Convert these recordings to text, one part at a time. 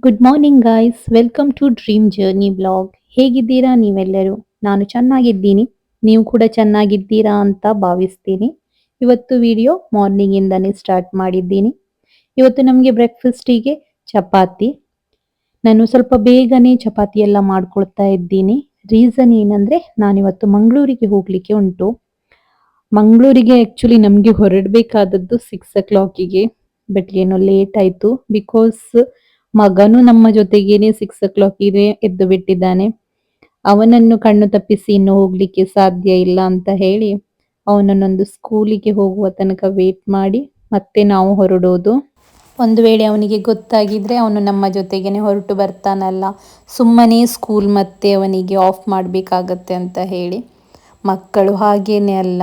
Good morning guys, welcome to dream journey blog. ಹೇಗಿದ್ದೀರಾ ನೀವೆಲ್ಲರೂ? ನಾನು ಚೆನ್ನಾಗಿದ್ದೀನಿ. ನೀವು ಕೂಡ ಚೆನ್ನಾಗಿದ್ದೀರಾ ಅಂತ ಭಾವಿಸ್ತೀನಿ. ಇವತ್ತು ವಿಡಿಯೋ ಮಾರ್ನಿಂಗ್ ಇಂದಾನೇ ಸ್ಟಾರ್ಟ್ ಮಾಡಿದ್ದೀನಿ. ಇವತ್ತು ನಮಗೆ ಬ್ರೇಕ್ಫಾಸ್ಟಿಗೆ ಚಪಾತಿ. ನಾನು ಸ್ವಲ್ಪ ಬೇಗನೆ ಚಪಾತಿ ಎಲ್ಲ ಮಾಡ್ಕೊಳ್ತಾ ಇದ್ದೀನಿ. ರೀಸನ್ ಏನಂದ್ರೆ ನಾನಿವತ್ತು ಮಂಗಳೂರಿಗೆ ಹೋಗ್ಲಿಕ್ಕೆ ಉಂಟು. ಮಂಗಳೂರಿಗೆ ಆಕ್ಚುಲಿ ನಮಗೆ ಹೊರಡಬೇಕಾದದ್ದು 6 o'clockಗೆ. ಬಟ್ ಏನೋ ಲೇಟ್ ಆಯ್ತು ಬಿಕಾಸ್ ಮಗನು ನಮ್ಮ ಜೊತೆಗೇನೆ 6 o'clockಗೆ ಎದ್ದು ಬಿಟ್ಟಿದ್ದಾನೆ. ಅವನನ್ನು ಕಣ್ಣು ತಪ್ಪಿಸಿ ಇನ್ನು ಹೋಗ್ಲಿಕ್ಕೆ ಸಾಧ್ಯ ಇಲ್ಲ ಅಂತ ಹೇಳಿ ಅವನನ್ನೊಂದು ಸ್ಕೂಲಿಗೆ ಹೋಗುವ ತನಕ ವೇಟ್ ಮಾಡಿ ಮತ್ತೆ ನಾವು ಹೊರಡೋದು. ಒಂದು ವೇಳೆ ಅವನಿಗೆ ಗೊತ್ತಾಗಿದ್ರೆ ಅವನು ನಮ್ಮ ಜೊತೆಗೇನೆ ಹೊರಟು ಬರ್ತಾನಲ್ಲ, ಸುಮ್ಮನೆ ಸ್ಕೂಲ್ ಮತ್ತೆ ಅವನಿಗೆ ಆಫ್ ಮಾಡಬೇಕಾಗತ್ತೆ ಅಂತ ಹೇಳಿ. ಮಕ್ಕಳು ಹಾಗೇನೆ ಅಲ್ಲ,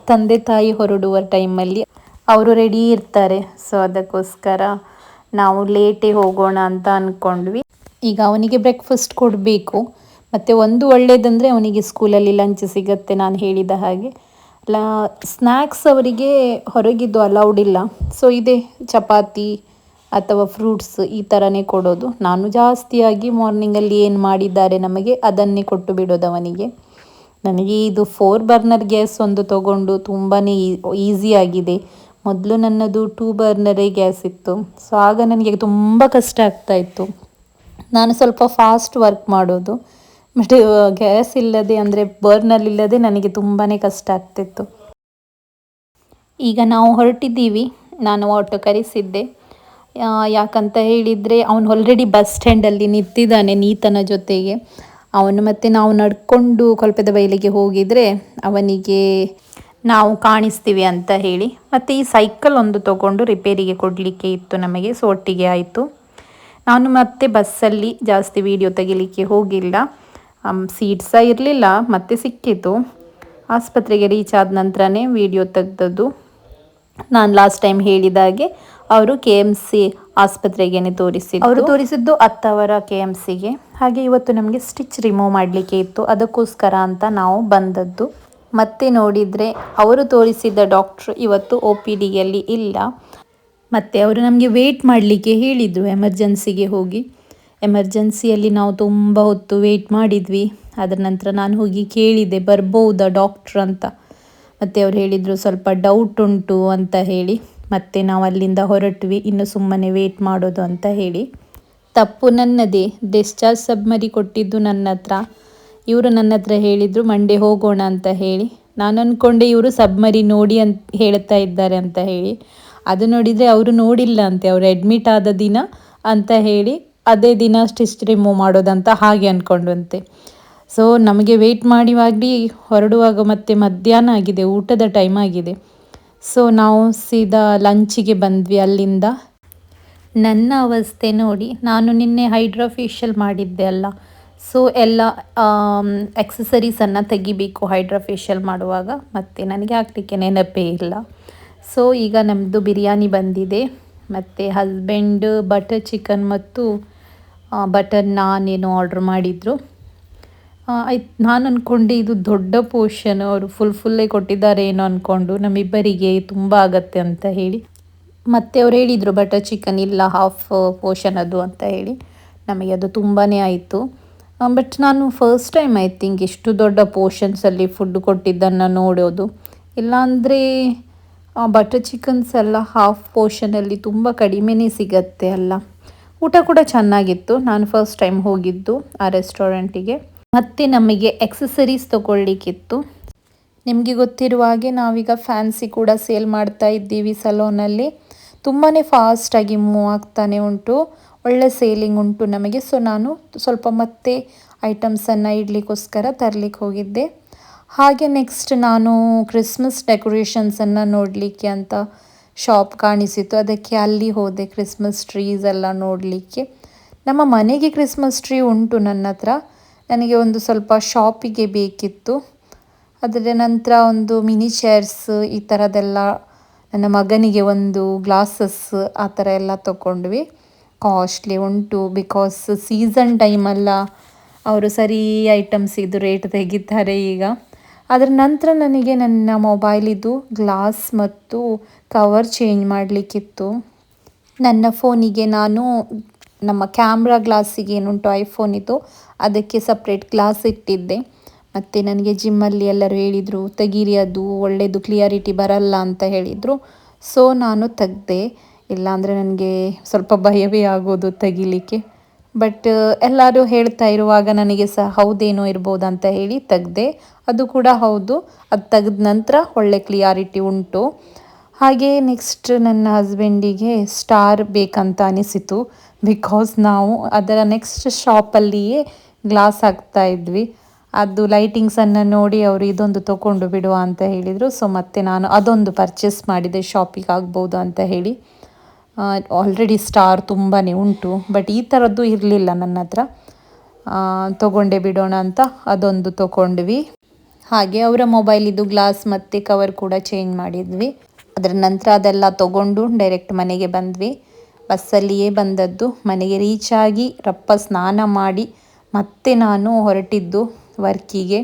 ತಂದೆ ತಾಯಿ ಹೊರಡುವ ಟೈಮಲ್ಲಿ ಅವರು ರೆಡಿ ಇರ್ತಾರೆ. ಸೊ ಅದಕ್ಕೋಸ್ಕರ ನಾವು ಲೇಟೇ ಹೋಗೋಣ ಅಂತ ಅಂದ್ಕೊಂಡ್ವಿ. ಈಗ ಅವನಿಗೆ ಬ್ರೇಕ್ಫಾಸ್ಟ್ ಕೊಡಬೇಕು. ಮತ್ತು ಒಂದು ಒಳ್ಳೆಯದಂದರೆ ಅವನಿಗೆ ಸ್ಕೂಲಲ್ಲಿ ಲಂಚ್ ಸಿಗುತ್ತೆ. ನಾನು ಹೇಳಿದ ಹಾಗೆ ಸ್ನ್ಯಾಕ್ಸ್ ಅವರಿಗೆ ಹೊರಗಿದ್ದು ಅಲೌಡ್ ಇಲ್ಲ. ಸೊ ಇದೆ ಚಪಾತಿ ಅಥವಾ ಫ್ರೂಟ್ಸ್ ಈ ಥರನೇ ಕೊಡೋದು. ನಾನು ಜಾಸ್ತಿಯಾಗಿ ಮಾರ್ನಿಂಗಲ್ಲಿ ಏನು ಮಾಡಿದ್ದಾರೆ ನಮಗೆ ಅದನ್ನೇ ಕೊಟ್ಟು ಬಿಡೋದು ಅವನಿಗೆ. ನನಗೆ ಇದು 4 ಬರ್ನರ್ ಗ್ಯಾಸ್ ಒಂದು ತಗೊಂಡು ತುಂಬಾ ಈಸಿ ಆಗಿದೆ. ಮೊದಲು ನನ್ನದು 2 ಬರ್ನರೇ ಗ್ಯಾಸ್ ಇತ್ತು. ಸೊ ಆಗ ನನಗೆ ತುಂಬ ಕಷ್ಟ ಆಗ್ತಾ ಇತ್ತು. ನಾನು ಸ್ವಲ್ಪ ಫಾಸ್ಟ್ ವರ್ಕ್ ಮಾಡೋದು. ಬಟ್ ಗ್ಯಾಸ್ ಇಲ್ಲದೆ ಅಂದರೆ ಬರ್ನರ್ ಇಲ್ಲದೆ ನನಗೆ ತುಂಬಾ ಕಷ್ಟ ಆಗ್ತಿತ್ತು. ಈಗ ನಾವು ಹೊರಟಿದ್ದೀವಿ. ನಾನು ಆಟೋ ಕರೆಸಿದ್ದೆ. ಯಾಕಂತ ಹೇಳಿದರೆ ಅವನು ಆಲ್ರೆಡಿ ಬಸ್ ಸ್ಟ್ಯಾಂಡಲ್ಲಿ ನಿಂತಿದ್ದಾನೆ ನೀತನ ಜೊತೆಗೆ. ಅವನು ಮತ್ತು ನಾವು ನಡ್ಕೊಂಡು ಕೊಲ್ಪದ ಬೈಲಿಗೆ ಹೋಗಿದರೆ ಅವನಿಗೆ ನಾವು ಕಾಣಿಸ್ತೀವಿ ಅಂತ ಹೇಳಿ. ಮತ್ತು ಈ ಸೈಕಲ್ ಒಂದು ತಗೊಂಡು ರಿಪೇರಿಗೆ ಕೊಡಲಿಕ್ಕೆ ಇತ್ತು ನಮಗೆ. ಸೊ ಒಟ್ಟಿಗೆ ಆಯಿತು. ನಾನು ಮತ್ತೆ ಬಸ್ಸಲ್ಲಿ ಜಾಸ್ತಿ ವಿಡಿಯೋ ತೆಗಿಲಿಕ್ಕೆ ಹೋಗಿಲ್ಲ. ಸೀಟ್ ಸಹ ಇರಲಿಲ್ಲ, ಮತ್ತೆ ಸಿಕ್ಕಿತು. ಆಸ್ಪತ್ರೆಗೆ ರೀಚ್ ಆದ ನಂತರನೇ ವಿಡಿಯೋ ತೆಗೆದದ್ದು. ನಾನು ಲಾಸ್ಟ್ ಟೈಮ್ ಹೇಳಿದಾಗೆ ಅವರು KMC ಆಸ್ಪತ್ರೆಗೇನೆ ಅವರು ತೋರಿಸಿದ್ದು ಅತ್ತವರ KMCಗೆ. ಹಾಗೆ ಇವತ್ತು ನಮಗೆ ಸ್ಟಿಚ್ ರಿಮೂವ್ ಮಾಡಲಿಕ್ಕೆ ಇತ್ತು, ಅದಕ್ಕೋಸ್ಕರ ಅಂತ ನಾವು ಬಂದದ್ದು. ಮತ್ತೆ ನೋಡಿದರೆ ಅವರು ತೋರಿಸಿದ ಡಾಕ್ಟ್ರು ಇವತ್ತು OPDಯಲ್ಲಿ ಇಲ್ಲ. ಮತ್ತು ಅವರು ನಮಗೆ ವೇಟ್ ಮಾಡಲಿಕ್ಕೆ ಹೇಳಿದರು ಎಮರ್ಜೆನ್ಸಿಗೆ ಹೋಗಿ. ಎಮರ್ಜೆನ್ಸಿಯಲ್ಲಿ ನಾವು ತುಂಬ ಹೊತ್ತು ವೇಟ್ ಮಾಡಿದ್ವಿ. ಅದರ ನಂತರ ನಾನು ಹೋಗಿ ಕೇಳಿದೆ ಬರ್ಬೋದಾ ಡಾಕ್ಟ್ರ್ ಅಂತ. ಮತ್ತು ಅವ್ರು ಹೇಳಿದರು ಸ್ವಲ್ಪ ಡೌಟ್ ಉಂಟು ಅಂತ ಹೇಳಿ. ಮತ್ತು ನಾವು ಅಲ್ಲಿಂದ ಹೊರಟ್ವಿ, ಇನ್ನು ಸುಮ್ಮನೆ ವೇಟ್ ಮಾಡೋದು ಅಂತ ಹೇಳಿ. ತಪ್ಪು ನನ್ನದೇ. ಡಿಸ್ಚಾರ್ಜ್ ಸಬ್ಮರಿ ಕೊಟ್ಟಿದ್ದು ನನ್ನ ಹತ್ರ. ಇವರು ನನ್ನ ಹತ್ರ ಹೇಳಿದರು ಮಂಡೇ ಹೋಗೋಣ ಅಂತ ಹೇಳಿ. ನಾನು ಅಂದ್ಕೊಂಡೆ ಇವರು ಸಬ್ಮರಿ ನೋಡಿ ಅಂತ ಹೇಳ್ತಾ ಇದ್ದಾರೆ ಅಂತ ಹೇಳಿ. ಅದು ನೋಡಿದರೆ ಅವರು ನೋಡಿಲ್ಲ ಅಂತೆ, ಅವರು ಅಡ್ಮಿಟ್ ಆದ ದಿನ ಅಂತ ಹೇಳಿ ಅದೇ ದಿನ ಸ್ಟಿಚ್ ರಿಮೂವ್ ಮಾಡೋದಂತ ಹಾಗೆ ಅಂದ್ಕೊಂಡಂತೆ. ಸೊ ನಮಗೆ ವೆಯ್ಟ್ ಮಾಡುವಾಗಲಿ ಹೊರಡುವಾಗ ಮತ್ತೆ ಮಧ್ಯಾಹ್ನ ಆಗಿದೆ, ಊಟದ ಟೈಮ್ ಆಗಿದೆ. ಸೊ ನಾವು ಸೀದಾ ಲಂಚಿಗೆ ಬಂದ್ವಿ ಅಲ್ಲಿಂದ. ನನ್ನ ಅವಸ್ಥೆ ನೋಡಿ, ನಾನು ನಿನ್ನೆ ಹೈಡ್ರಾ ಫೇಶಿಯಲ್ ಮಾಡಿದ್ದೆ ಅಲ್ಲ. ಸೊ ಎಲ್ಲ ಎಕ್ಸಸರೀಸನ್ನು ತೆಗಿಬೇಕು ಹೈಡ್ರಾ ಫೇಶಿಯಲ್ ಮಾಡುವಾಗ. ಮತ್ತು ನನಗೆ ಹಾಕಲಿಕ್ಕೆ ನೆನಪೇ ಇಲ್ಲ. ಸೊ ಈಗ ನಮ್ಮದು ಬಿರಿಯಾನಿ ಬಂದಿದೆ. ಮತ್ತು ಹಸ್ಬೆಂಡ್ ಬಟರ್ ಚಿಕನ್ ಮತ್ತು ಬಟರ್ ನಾನ್ ಏನೋ ಆರ್ಡ್ರ್ ಮಾಡಿದರು. ನಾನು ಅಂದ್ಕೊಂಡೆ ಇದು ದೊಡ್ಡ ಪೋರ್ಷನ್, ಅವರು ಫುಲ್ಲೇ ಕೊಟ್ಟಿದ್ದಾರೆ ಏನೋ ಅಂದ್ಕೊಂಡು. ನಮ್ಮಿಬ್ಬರಿಗೆ ತುಂಬ ಆಗತ್ತೆ ಅಂತ ಹೇಳಿ. ಮತ್ತು ಅವ್ರು ಹೇಳಿದರು ಬಟರ್ ಚಿಕನ್ ಇಲ್ಲ, ಹಾಫ್ ಪೋರ್ಷನ್ ಅದು ಅಂತ ಹೇಳಿ. ನಮಗೆ ಅದು ತುಂಬಾ ಆಯಿತು. ಬಟ್ ನಾನು ಫಸ್ಟ್ ಟೈಮ್ ಐ ಥಿಂಕ್ ಇಷ್ಟು ದೊಡ್ಡ ಪೋರ್ಷನ್ಸಲ್ಲಿ ಫುಡ್ ಕೊಟ್ಟಿದ್ದನ್ನು ನೋಡೋದು. ಇಲ್ಲಾಂದರೆ ಬಟರ್ ಚಿಕನ್ಸ್ ಎಲ್ಲ ಹಾಫ್ ಪೋರ್ಷನಲ್ಲಿ ತುಂಬ ಕಡಿಮೆನೇ ಸಿಗತ್ತೆ ಅಲ್ಲ. ಊಟ ಕೂಡ ಚೆನ್ನಾಗಿತ್ತು. ನಾನು ಫಸ್ಟ್ ಟೈಮ್ ಹೋಗಿದ್ದು ಆ ರೆಸ್ಟೋರೆಂಟಿಗೆ. ಮತ್ತು ನಮಗೆ ಎಕ್ಸಸರೀಸ್ ತೊಗೊಳ್ಳಿಕ್ಕಿತ್ತು. ನಿಮಗೆ ಗೊತ್ತಿರುವ ಹಾಗೆ ನಾವೀಗ ಫ್ಯಾನ್ಸಿ ಕೂಡ ಸೇಲ್ ಮಾಡ್ತಾ ಇದ್ದೀವಿ ಸಲೂನಲ್ಲಿ. ತುಂಬಾ ಫಾಸ್ಟಾಗಿ ಮೂವ್ ಆಗ್ತಾನೆ ಉಂಟು, ಒಳ್ಳೆ ಸೇಲಿಂಗ್ ಉಂಟು ನಮಗೆ. ಸೊ ನಾನು ಸ್ವಲ್ಪ ಮತ್ತೆ ಐಟಮ್ಸನ್ನು ಇಡಲಿಕ್ಕೋಸ್ಕರ ತರಲಿಕ್ಕೆ ಹೋಗಿದ್ದೆ. ಹಾಗೆ ನೆಕ್ಸ್ಟ್ ನಾನು ಕ್ರಿಸ್ಮಸ್ ಡೆಕೋರೇಷನ್ಸನ್ನು ನೋಡಲಿಕ್ಕೆ ಅಂತ ಶಾಪ್ ಕಾಣಿಸಿತು, ಅದಕ್ಕೆ ಅಲ್ಲಿ ಹೋದೆ ಕ್ರಿಸ್ಮಸ್ ಟ್ರೀಸ್ ಎಲ್ಲ ನೋಡಲಿಕ್ಕೆ. ನಮ್ಮ ಮನೆಗೆ ಕ್ರಿಸ್ಮಸ್ ಟ್ರೀ ಉಂಟು ನನ್ನ ಹತ್ರ. ನನಗೆ ಒಂದು ಸ್ವಲ್ಪ ಶಾಪಿಗೆ ಬೇಕಿತ್ತು. ಅದರ ನಂತರ ಒಂದು ಮಿನಿ ಚೇರ್ಸ್ ಈ ಥರದ್ದೆಲ್ಲ, ನನ್ನ ಮಗನಿಗೆ ಒಂದು ಗ್ಲಾಸಸ್ ಆ ಥರ ಎಲ್ಲ ತೊಗೊಂಡ್ವಿ. ಕಾಸ್ಟ್ಲಿ ಉಂಟು ಬಿಕಾಸ್ ಸೀಸನ್ ಟೈಮಲ್ಲ, ಅವರು ಸರಿ ಐಟಮ್ಸ್ ಇದು ರೇಟ್ ತೆಗಿತಾರೆ ಈಗ. ಅದರ ನಂತರ ನನಗೆ ನನ್ನ ಮೊಬೈಲಿದು ಗ್ಲಾಸ್ ಮತ್ತು ಕವರ್ ಚೇಂಜ್ ಮಾಡಲಿಕ್ಕಿತ್ತು. ನನ್ನ ಫೋನಿಗೆ ನಾನು ನಮ್ಮ ಕ್ಯಾಮ್ರಾ ಗ್ಲಾಸಿಗೆ ಏನುಂಟು ಐಫೋನಿದ್ದು ಅದಕ್ಕೆ ಸಪ್ರೇಟ್ ಗ್ಲಾಸ್ ಇಟ್ಟಿದ್ದೆ. ಮತ್ತು ನನಗೆ ಜಿಮ್ಮಲ್ಲಿ ಎಲ್ಲರೂ ಹೇಳಿದರು ತೆಗೀರಿ, ಅದು ಒಳ್ಳೆಯದು, ಕ್ಲಿಯರಿಟಿ ಬರಲ್ಲ ಅಂತ ಹೇಳಿದರು. ಸೊ ನಾನು ತೆಗ್ದೆ. ಇಲ್ಲಾಂದರೆ ನನಗೆ ಸ್ವಲ್ಪ ಭಯವೇ ಆಗೋದು ತೆಗಿಲಿಕ್ಕೆ. ಬಟ್ ಎಲ್ಲರೂ ಹೇಳ್ತಾ ಇರುವಾಗ ನನಗೆ ಸಹ ಹೌದೇನೋ ಇರ್ಬೋದು ಅಂತ ಹೇಳಿ ತೆಗ್ದೆ. ಅದು ಕೂಡ ಹೌದು, ಅದು ತೆಗೆದ ನಂತರ ಒಳ್ಳೆ ಕ್ಲಿಯಾರಿಟಿ ಉಂಟು. ಹಾಗೆ ನೆಕ್ಸ್ಟ್ ನನ್ನ ಹಸ್ಬೆಂಡಿಗೆ ಸ್ಟಾರ್ ಬೇಕಂತ ಅನಿಸಿತು. ಬಿಕಾಸ್ ನಾವು ಅದರ ನೆಕ್ಸ್ಟ್ ಶಾಪಲ್ಲಿಯೇ ಗ್ಲಾಸ್ ಹಾಕ್ತಾ ಇದ್ವಿ. ಅದು ಲೈಟಿಂಗ್ಸನ್ನು ನೋಡಿ ಅವರು ಇದೊಂದು ತೊಗೊಂಡು ಬಿಡುವ ಅಂತ ಹೇಳಿದರು. ಸೊ ಮತ್ತೆ ನಾನು ಅದೊಂದು ಪರ್ಚೇಸ್ ಮಾಡಿದೆ, ಶಾಪಿಗೆ ಆಗ್ಬೋದು ಅಂತ ಹೇಳಿ. ಆಲ್ರೆಡಿ ಸ್ಟಾರ್ ತುಂಬಾ ಉಂಟು, ಬಟ್ ಈ ಥರದ್ದು ಇರಲಿಲ್ಲ ನನ್ನ ಹತ್ರ. ತೊಗೊಂಡೇ ಬಿಡೋಣ ಅಂತ ಅದೊಂದು ತೊಗೊಂಡ್ವಿ. ಹಾಗೆ ಅವರ ಮೊಬೈಲಿದ್ದು ಗ್ಲಾಸ್ ಮತ್ತು ಕವರ್ ಕೂಡ ಚೇಂಜ್ ಮಾಡಿದ್ವಿ. ಅದರ ನಂತರ ಅದೆಲ್ಲ ತೊಗೊಂಡು ಡೈರೆಕ್ಟ್ ಮನೆಗೆ ಬಂದ್ವಿ. ಬಸ್ಸಲ್ಲಿಯೇ ಬಂದದ್ದು. ಮನೆಗೆ ರೀಚ್ ಆಗಿ ರಪ್ಪ ಸ್ನಾನ ಮಾಡಿ ಮತ್ತೆ ನಾನು ಹೊರಟಿದ್ದು ವರ್ಕಿಗೆ.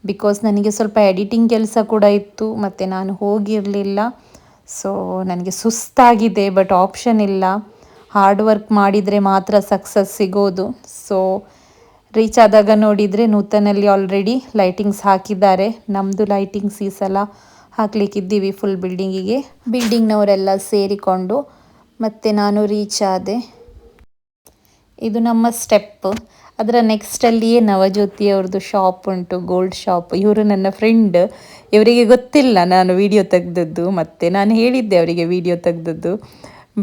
ಬಿಕಾಸ್ ನನಗೆ ಸ್ವಲ್ಪ ಎಡಿಟಿಂಗ್ ಕೆಲಸ ಕೂಡ ಇತ್ತು ಮತ್ತು ನಾನು ಹೋಗಿರಲಿಲ್ಲ. ಸೊ ನನಗೆ ಸುಸ್ತಾಗಿದೆ, ಬಟ್ ಆಪ್ಷನ್ ಇಲ್ಲ. ಹಾರ್ಡ್ ವರ್ಕ್ ಮಾಡಿದರೆ ಮಾತ್ರ ಸಕ್ಸಸ್ ಸಿಗೋದು. ಸೊ ರೀಚ್ ಆದಾಗ ನೋಡಿದರೆ ನೂತನಲ್ಲಿ ಆಲ್ರೆಡಿ ಲೈಟಿಂಗ್ಸ್ ಹಾಕಿದ್ದಾರೆ. ನಮ್ಮದು ಲೈಟಿಂಗ್ಸ್ ಈ ಸಲ ಹಾಕ್ಲಿಕ್ಕಿದ್ದೀವಿ ಫುಲ್ ಬಿಲ್ಡಿಂಗಿಗೆ. ಬಿಲ್ಡಿಂಗ್ನವರೆಲ್ಲ ಸೇರಿಕೊಂಡು ಮತ್ತು ನಾನು ರೀಚ್ ಆದೆ. ಇದು ನಮ್ಮ ಸ್ಟೆಪ್. ಅದರ ನೆಕ್ಸ್ಟಲ್ಲಿಯೇ ನವಜ್ಯೋತಿ ಅವ್ರದ್ದು ಶಾಪ್ ಉಂಟು, ಗೋಲ್ಡ್ ಶಾಪ್. ಇವರು ನನ್ನ ಫ್ರೆಂಡ್. ಇವರಿಗೆ ಗೊತ್ತಿಲ್ಲ ನಾನು ವಿಡಿಯೋ ತೆಗೆದದ್ದು, ಮತ್ತು ನಾನು ಹೇಳಿದ್ದೆ ಅವರಿಗೆ ವಿಡಿಯೋ ತೆಗೆದದ್ದು.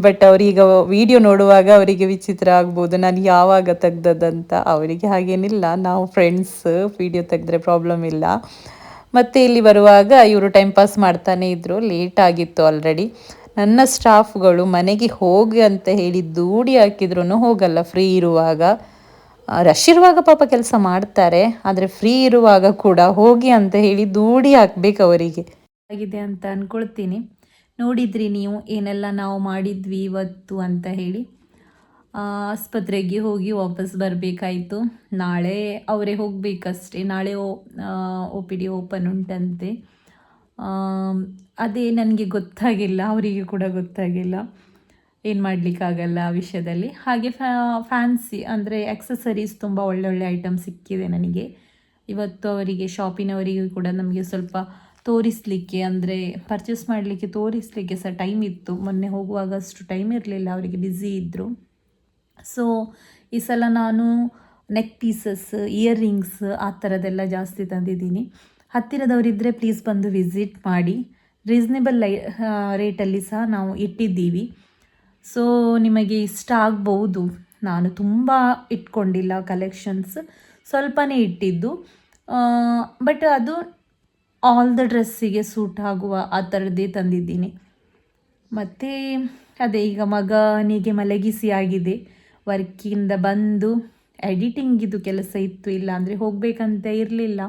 ಬಟ್ ಅವರೀಗ ವಿಡಿಯೋ ನೋಡುವಾಗ ಅವರಿಗೆ ವಿಚಿತ್ರ ಆಗ್ಬೋದು ನಾನು ಯಾವಾಗ ತೆಗ್ದದ್ದಂತ. ಅವರಿಗೆ ಹಾಗೇನಿಲ್ಲ, ನಾವು ಫ್ರೆಂಡ್ಸ್, ವಿಡಿಯೋ ತೆಗೆದ್ರೆ ಪ್ರಾಬ್ಲಮ್ ಇಲ್ಲ. ಮತ್ತು ಇಲ್ಲಿ ಬರುವಾಗ ಇವರು ಟೈಮ್ ಪಾಸ್ ಮಾಡ್ತಾನೆ ಇದ್ದರು. ಲೇಟ್ ಆಗಿತ್ತು ಆಲ್ರೆಡಿ. ನನ್ನ ಸ್ಟಾಫ್ಗಳು ಮನೆಗೆ ಹೋಗಿ ಅಂತ ಹೇಳಿ ದೂಡಿ ಹಾಕಿದ್ರೂ ಹೋಗಲ್ಲ ಫ್ರೀ ಇರುವಾಗ. ರಶ್ ಇರುವಾಗ ಪಾಪ ಕೆಲಸ ಮಾಡ್ತಾರೆ, ಆದರೆ ಫ್ರೀ ಇರುವಾಗ ಕೂಡ ಹೋಗಿ ಅಂತ ಹೇಳಿ ದೂಡಿ ಹಾಕ್ಬೇಕು ಅವರಿಗೆ. ಆಗಿದೆ ಅಂತ ಅಂದ್ಕೊಳ್ತೀನಿ. ನೋಡಿದ್ರಿ ನೀವು ಏನೆಲ್ಲ ನಾವು ಮಾಡಿದ್ವಿ ಇವತ್ತು ಅಂತ ಹೇಳಿ. ಆಸ್ಪತ್ರೆಗೆ ಹೋಗಿ ವಾಪಸ್ ಬರಬೇಕಾಯಿತು. ನಾಳೆ ಅವರೇ ಹೋಗಬೇಕಷ್ಟೇ. ನಾಳೆ OPD ಓಪನ್ ಉಂಟಂತೆ. ಅದೇ ನನಗೆ ಗೊತ್ತಾಗಿಲ್ಲ, ಅವರಿಗೆ ಕೂಡ ಗೊತ್ತಾಗಿಲ್ಲ. ಏನು ಮಾಡಲಿಕ್ಕಾಗಲ್ಲ ಆ ವಿಷಯದಲ್ಲಿ. ಹಾಗೆ ಫ್ಯಾನ್ಸಿ ಅಂದರೆ ಆಕ್ಸೆಸರೀಸ್ ತುಂಬ ಒಳ್ಳೊಳ್ಳೆ ಐಟಮ್ ಸಿಕ್ಕಿದೆ ನನಗೆ ಇವತ್ತು. ಅವರಿಗೆ ಶಾಪಿನವರಿಗೂ ಕೂಡ ನಮಗೆ ಸ್ವಲ್ಪ ತೋರಿಸಲಿಕ್ಕೆ, ಅಂದರೆ ಪರ್ಚೇಸ್ ಮಾಡಲಿಕ್ಕೆ ತೋರಿಸಲಿಕ್ಕೆ ಸಹ ಟೈಮ್ ಇತ್ತು. ಮೊನ್ನೆ ಹೋಗುವಾಗ ಅಷ್ಟು ಟೈಮ್ ಇರಲಿಲ್ಲ, ಅವರಿಗೆ ಬ್ಯುಸಿ ಇದ್ದರು. ಸೊ ಈ ಸಲ ನಾನು ನೆಕ್ ಪೀಸಸ್, ಇಯರಿಂಗ್ಸ್ ಆ ಥರದ್ದೆಲ್ಲ ಜಾಸ್ತಿ ತಂದಿದ್ದೀನಿ. ಹತ್ತಿರದವರಿದ್ದರೆ ಪ್ಲೀಸ್ ಬಂದು ವಿಸಿಟ್ ಮಾಡಿ. ರೀಸ್ನೇಬಲ್ ರೇಟಲ್ಲಿ ಸಹ ನಾವು ಇಟ್ಟಿದ್ದೀವಿ. ಸೊ ನಿಮಗೆ ಇಷ್ಟ ಆಗ್ಬೋದು. ನಾನು ತುಂಬ ಇಟ್ಕೊಂಡಿಲ್ಲ ಕಲೆಕ್ಷನ್ಸ್, ಸ್ವಲ್ಪನೇ ಇಟ್ಟಿದ್ದು. ಬಟ್ ಅದು ಆಲ್ ದ ಡ್ರೆಸ್ಸಿಗೆ ಸೂಟ್ ಆಗುವ ಆ ಥರದ್ದೇ ತಂದಿದ್ದೀನಿ. ಮತ್ತು ಅದೇ ಈಗ ಮಗನಿಗೆ ಮಲಗಿಸಿ ಆಗಿದೆ. ವರ್ಕಿಂದ ಬಂದು ಎಡಿಟಿಂಗಿದು ಕೆಲಸ ಇತ್ತು, ಇಲ್ಲ ಅಂದರೆ ಹೋಗಬೇಕಂತ ಇರಲಿಲ್ಲ.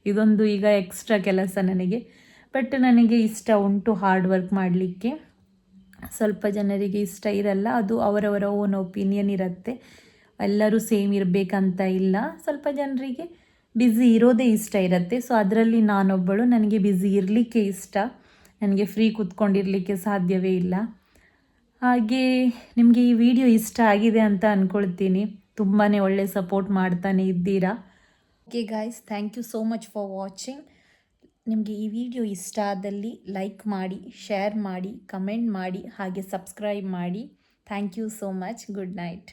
ಇದೊಂದು ಈಗ ಎಕ್ಸ್ಟ್ರಾ ಕೆಲಸ ನನಗೆ. ಬಟ್ ನನಗೆ ಇಷ್ಟ ಉಂಟು ಹಾರ್ಡ್ ವರ್ಕ್ ಮಾಡಲಿಕ್ಕೆ. ಸ್ವಲ್ಪ ಜನರಿಗೆ ಇಷ್ಟ ಇರಲ್ಲ, ಅದು ಅವರವರ ಓನ್ ಒಪಿನಿಯನ್ ಇರುತ್ತೆ. ಎಲ್ಲರೂ ಸೇಮ್ ಇರಬೇಕಂತ ಇಲ್ಲ. ಸ್ವಲ್ಪ ಜನರಿಗೆ ಬ್ಯುಸಿ ಇರೋದೇ ಇಷ್ಟ ಇರುತ್ತೆ. ಸೊ ಅದರಲ್ಲಿ ನಾನೊಬ್ಬಳು. ನನಗೆ ಬ್ಯುಸಿ ಇರಲಿಕ್ಕೆ ಇಷ್ಟ, ನನಗೆ ಫ್ರೀ ಕೂತ್ಕೊಂಡಿರಲಿಕ್ಕೆ ಸಾಧ್ಯವೇ ಇಲ್ಲ. ಹಾಗೆ ನಿಮಗೆ ಈ ವಿಡಿಯೋ ಇಷ್ಟ ಆಗಿದೆ ಅಂತ ಅಂದ್ಕೊಳ್ತೀನಿ. ತುಂಬಾ ಒಳ್ಳೆ ಸಪೋರ್ಟ್ ಮಾಡ್ತಾನೆ ಇದ್ದೀರಾ. Okay guys, thank you so much for watching. ನಿಮಗೆ ಈ ವಿಡಿಯೋ ಇಷ್ಟ ಆದಲ್ಲಿ ಲೈಕ್ ಮಾಡಿ, ಶೇರ್ ಮಾಡಿ, ಕಮೆಂಟ್ ಮಾಡಿ, ಹಾಗೆ ಸಬ್ಸ್ಕ್ರೈಬ್ ಮಾಡಿ. Thank you so much. Good night.